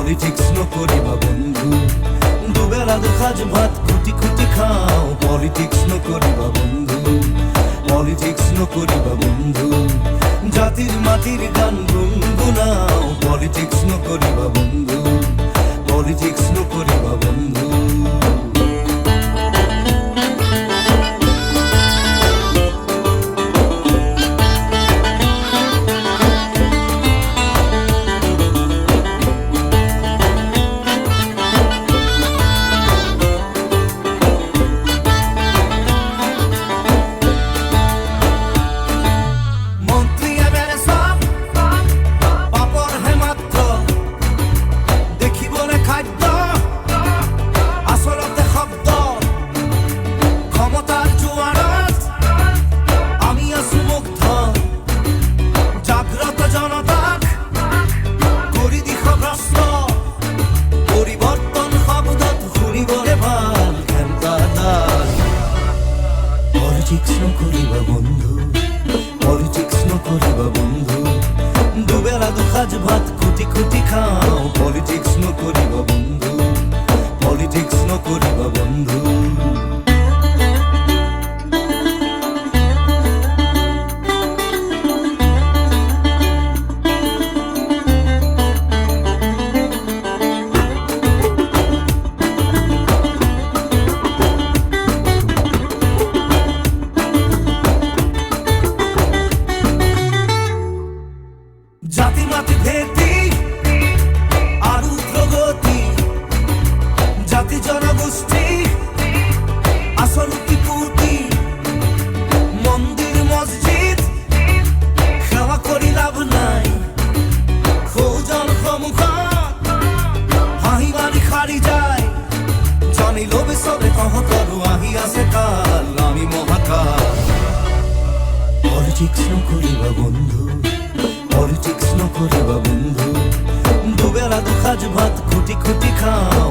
Politics নকরিবা বন্ধু, দুবেলা দুসাজ ভাত খুটি খুটি খাও। পলিটিক্স নকরিবা বন্ধু, পলিটিক্স নকরিবা বন্ধু, জাতির মাটির গান গুনগুনাও। পলিটিক্স নকরিবা বন্ধু, পলিটিক্স নকরিবা বন্ধু। পলিটিক্স নকরিবা বন্ধু, পলিটিক্স নকরিবা বন্ধু, দুবেলা দুসাজ ভাত খুটি খুটি খাও। পলিটিক্স নকরিবা বন্ধু, পলিটিক্স নকরিবা বন্ধু। জাতি মাতি ভেদি আর উগ্রগতি, জাতি জনগোষ্ঠী আসল কিপুতি, মন্দির মসজিদ সেবা করি লাভ নাই। খোঁজল সমুখত হাঁহি মারি খারি যায়, জানি লোভে সবে কহতরু আহি আছে কাল, আমি মহাকাল। পলিটিক্স নকরিবা বন্ধু, পলিটিক্স নকরিবা বন্ধু, দুবেলা দুসাজ ভাত খুটি খুটি খাও।